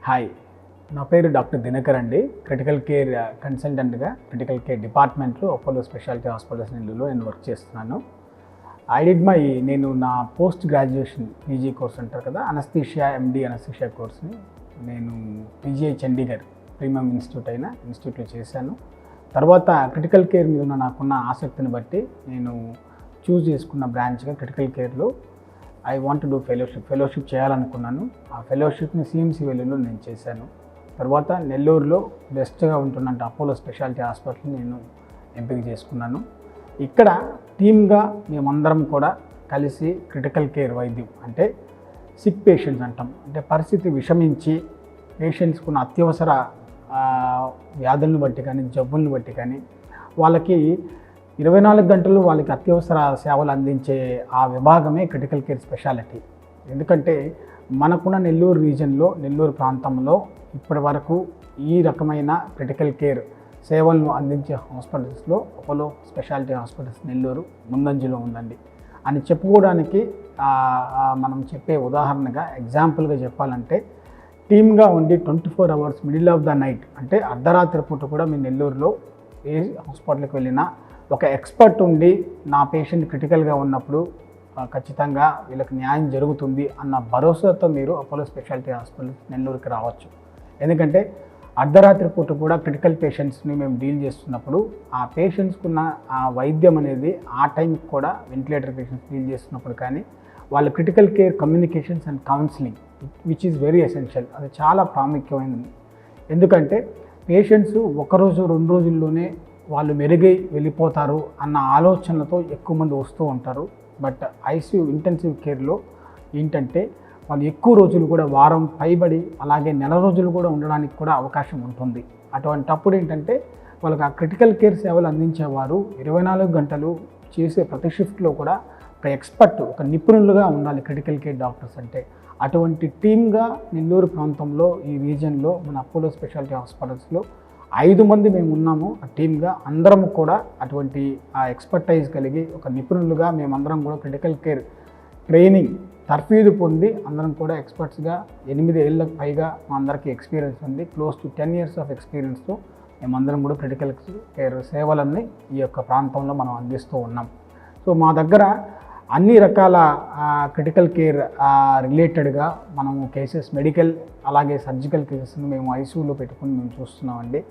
Hi, నా పేరు doctor Dinakar అండి. క్రిటికల్ కేర్ కన్సల్టెంట్గా క్రిటికల్ కేర్ డిపార్ట్మెంట్లో అపోలో స్పెషాలిటీ హాస్పిటల్స్ నెల్లూరులో నేను వర్క్ చేస్తున్నాను. నేను నా పోస్ట్ గ్రాడ్యుయేషన్ పీజీ కోర్స్ అంటారు కదా, అనస్థీషియా ఎండి అనస్థీషియా కోర్స్ని నేను పీజీఐ చండీగఢ్ ప్రీమియం ఇన్స్టిట్యూట్లో చేశాను. తర్వాత క్రిటికల్ కేర్ మీద నాకున్న ఆసక్తిని బట్టి నేను చూస్ చేసుకున్న బ్రాంచ్గా క్రిటికల్ కేర్లో I want to do fellowship చేయాలనుకున్నాను. ఆ ఫెలోషిప్ని సిఎంసి వెల్లులో నేను చేశాను. తర్వాత నెల్లూరులో బెస్ట్గా ఉంటున్న అపోలో స్పెషాలిటీ హాస్పిటల్ని నేను ఎంపిక చేసుకున్నాను. ఇక్కడ టీమ్గా మేమందరం కూడా కలిసి క్రిటికల్ కేర్ వైద్యం అంటే సిక్ పేషెంట్స్ అంటాం, అంటే పరిస్థితి విషమించి పేషెంట్స్కున్న అత్యవసర వ్యాధులను బట్టి కానీ జబ్బులను బట్టి కానీ వాళ్ళకి 24 గంటలు వాళ్ళకి అత్యవసర సేవలు అందించే ఆ విభాగమే క్రిటికల్ కేర్ స్పెషాలిటీ. ఎందుకంటే మనకున్న నెల్లూరు రీజన్లో, నెల్లూరు ప్రాంతంలో ఇప్పటి వరకు ఈ రకమైన క్రిటికల్ కేర్ సేవలను అందించే హాస్పిటల్స్లో అపోలో స్పెషాలిటీ హాస్పిటల్స్ నెల్లూరు ముందంజలో ఉందండి అని చెప్పుకోవడానికి మనం చెప్పే ఉదాహరణగా ఎగ్జాంపుల్గా చెప్పాలంటే టీమ్గా ఉండి 24 hours middle of the night అంటే అర్ధరాత్రి పూట కూడా మీ నెల్లూరులో ఏ హాస్పిటల్కి వెళ్ళినా ఒక ఎక్స్పర్ట్ ఉండి నా పేషెంట్ క్రిటికల్గా ఉన్నప్పుడు ఖచ్చితంగా వీళ్ళకి న్యాయం జరుగుతుంది అన్న భరోసాతో మీరు అపోలో స్పెషాలిటీ హాస్పిటల్ నెల్లూరుకి రావచ్చు. ఎందుకంటే అర్ధరాత్రి పూట కూడా క్రిటికల్ పేషెంట్స్ని మేము డీల్ చేస్తున్నప్పుడు ఆ పేషెంట్స్కున్న ఆ వైద్యం అనేది ఆ టైంకి కూడా వెంటిలేటర్ పేషెంట్స్ డీల్ చేస్తున్నప్పుడు కానీ వాళ్ళ critical care communications and counselling which is very essential. అది చాలా ప్రాముఖ్యమైనది. ఎందుకంటే పేషెంట్స్ ఒకరోజు 2 రోజుల్లోనే వాళ్ళు మెరుగై వెళ్ళిపోతారు అన్న ఆలోచనలతో ఎక్కువ మంది వస్తూ ఉంటారు. బట్ ఐసీయూ ఇంటెన్సివ్ కేర్లో ఏంటంటే వాళ్ళు ఎక్కువ రోజులు కూడా వారం పైబడి అలాగే నెల రోజులు కూడా ఉండడానికి కూడా అవకాశం ఉంటుంది. అటువంటప్పుడు ఏంటంటే వాళ్ళకి ఆ క్రిటికల్ కేర్ సేవలు అందించేవారు 24 గంటలు చేసే ప్రతి షిఫ్ట్లో కూడా ఒక ఎక్స్పర్ట్, ఒక నిపుణులుగా ఉండాలి క్రిటికల్ కేర్ డాక్టర్స్ అంటే. అటువంటి టీమ్గా నెల్లూరు ప్రాంతంలో ఈ రీజియన్లో మన అపోలో స్పెషాలిటీ హాస్పిటల్స్లో 5 మంది మేము ఉన్నాము. ఆ టీమ్గా అందరం కూడా అటువంటి ఆ ఎక్స్పర్టైజ్ కలిగి ఒక నిపుణులుగా మేమందరం కూడా క్రిటికల్ కేర్ ట్రైనింగ్ తర్ఫీదు పొంది అందరం కూడా ఎక్స్పర్ట్స్గా 8 ఏళ్ళకు పైగా మా అందరికీ ఎక్స్పీరియన్స్ ఉంది. క్లోజ్ టు 10 years ఆఫ్ ఎక్స్పీరియన్స్తో మేమందరం కూడా క్రిటికల్ కేర్ సేవలన్నీ ఈ యొక్క ప్రాంతంలో మనం అందిస్తూ ఉన్నాం. సో మా దగ్గర అన్ని రకాల క్రిటికల్ కేర్ రిలేటెడ్గా మనము కేసెస్, మెడికల్ అలాగే సర్జికల్ కేసెస్ని మేము ఐసీయూలో పెట్టుకుని మేము చూస్తున్నామండి.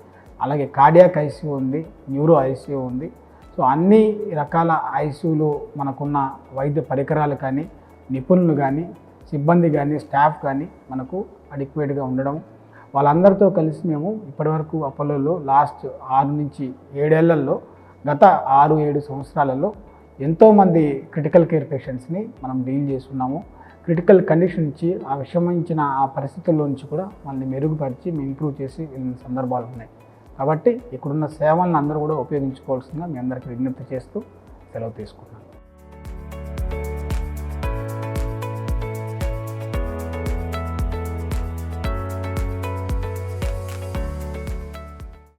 అలాగే కార్డియాక్ ఐసీయూ ఉంది, న్యూరో ఐసీయూ ఉంది. సో అన్ని రకాల ఐసీయూలో మనకున్న వైద్య పరికరాలు కానీ, నిపుణులు కానీ, సిబ్బంది కానీ, స్టాఫ్ కానీ మనకు అడిక్వేట్గా ఉండడం, వాళ్ళందరితో కలిసి మేము ఇప్పటివరకు అపోలోలో లాస్ట్ 6 నుంచి 7 ఏళ్లలో గత 6-7 సంవత్సరాలలో ఎంతోమంది క్రిటికల్ కేర్ పేషెంట్స్ని మనం డీల్ చేస్తున్నాము. క్రిటికల్ కండిషన్ ఇచ్చి ఆ విషమించిన ఆ పరిస్థితుల్లో నుంచి కూడా వాళ్ళని మెరుగుపరిచి మేము ఇంప్రూవ్ చేసి వెళ్ళిన సందర్భాలు ఉన్నాయి. కాబట్టి ఇక్కడున్న సేవలను అందరూ కూడా ఉపయోగించుకోవాల్సిందిగా మీ అందరికీ విజ్ఞప్తి చేస్తూ సెలవు తీసుకుంటున్నాను.